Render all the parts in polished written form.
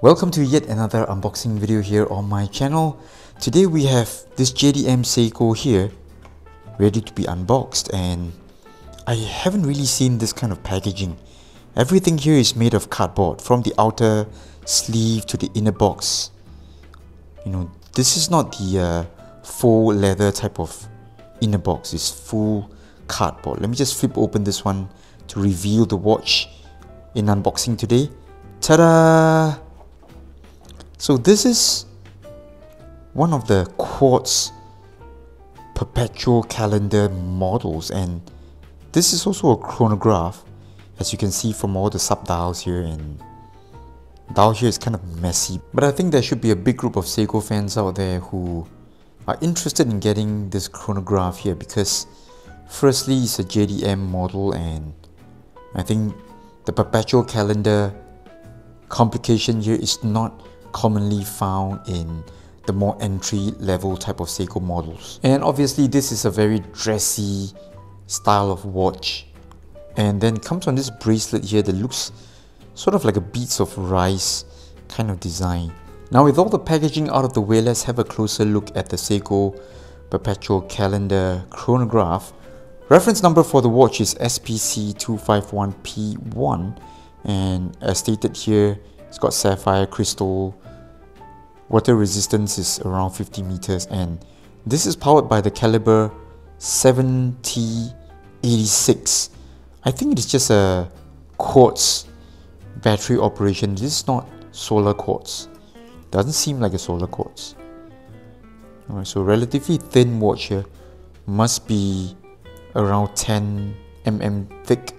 Welcome to yet another unboxing video here on my channel. Today we have this JDM Seiko here ready to be unboxed, and I haven't really seen this kind of packaging. Everything here is made of cardboard, from the outer sleeve to the inner box. This is not the faux leather type of inner box, it's full cardboard. Let me just flip open this one to reveal the watch in unboxing today. Ta-da! So this is one of the Quartz Perpetual calendar models, and this is also a chronograph, as you can see from all the sub-dials here, and dial here is kind of messy. But I think there should be a big group of Seiko fans out there who are interested in getting this chronograph here, because firstly it's a JDM model, and I think the Perpetual calendar complication here is not commonly found in the more entry-level type of Seiko models. And obviously this is a very dressy style of watch, and then comes on this bracelet here that looks sort of like a beads of rice kind of design. Now, with all the packaging out of the way, let's have a closer look at the Seiko Perpetual calendar chronograph. Reference number for the watch is SPC251P1, and as stated here, it's got sapphire crystal. Water resistance is around 50 meters, and this is powered by the caliber 7T86. I think it is just a quartz battery operation. This is not solar quartz. Doesn't seem like a solar quartz. Alright, so relatively thin watch here. Must be around 10 mm thick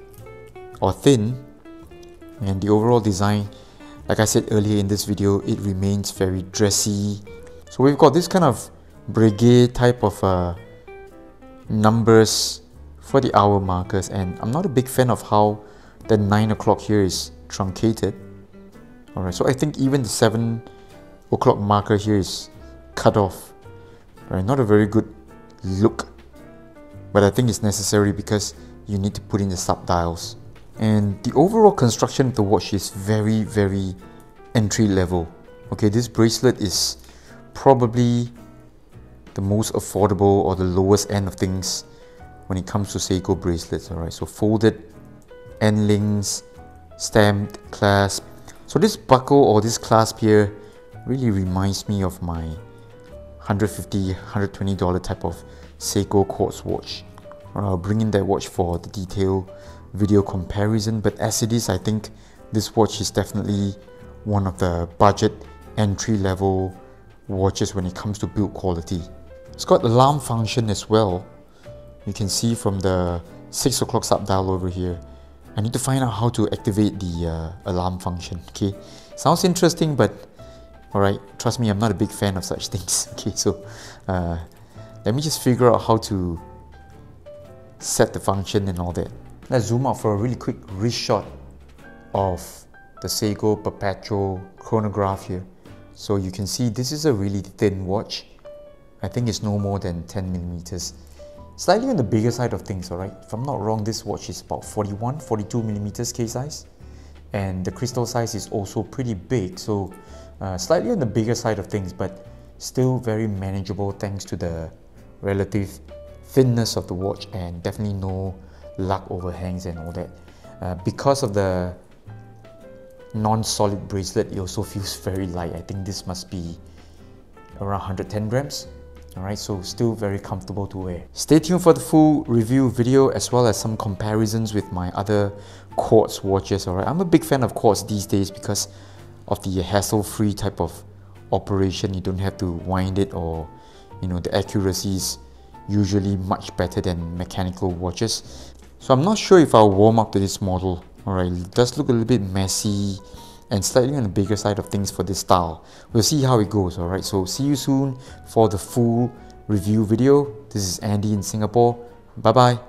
or thin. And the overall design, like I said earlier in this video, it remains very dressy. So we've got this kind of brigade type of numbers for the hour markers, and I'm not a big fan of how the 9 o'clock here is truncated. Alright, so I think even the 7 o'clock marker here is cut off. Right, not a very good look, but I think it's necessary because you need to put in the sub-dials. And the overall construction of the watch is very entry level. Okay, this bracelet is probably the most affordable or the lowest end of things when it comes to Seiko bracelets. Alright, so folded end links, stamped clasp. So this buckle or this clasp here really reminds me of my $150, $120 type of Seiko Quartz watch. I'll bring in that watch for the detailed video comparison, but as it is, I think this watch is definitely one of the budget entry-level watches when it comes to build quality. It's got alarm function as well. You can see from the 6 o'clock sub-dial over here. I need to find out how to activate the alarm function. Okay, sounds interesting, but alright, trust me, I'm not a big fan of such things. Okay, so let me just figure out how to set the function and all that. Let's zoom out for a really quick wrist shot of the Seiko Perpetual chronograph here. So you can see this is a really thin watch. I think it's no more than 10 millimeters. Slightly on the bigger side of things, alright? If I'm not wrong, this watch is about 41, 42 millimeters K size. And the crystal size is also pretty big, so slightly on the bigger side of things, but still very manageable thanks to the relative thinness of the watch, and definitely no lug overhangs and all that. Because of the non-solid bracelet, it also feels very light. I think this must be around 110 grams. Alright, so still very comfortable to wear. Stay tuned for the full review video as well as some comparisons with my other Quartz watches. Alright, I'm a big fan of Quartz these days because of the hassle-free type of operation. You don't have to wind it, or the accuracy is usually much better than mechanical watches. So I'm not sure if I'll warm up to this model. Alright, it does look a little bit messy and slightly on the bigger side of things for this style. We'll see how it goes. Alright, so see you soon for the full review video. This is Andy in Singapore. Bye bye.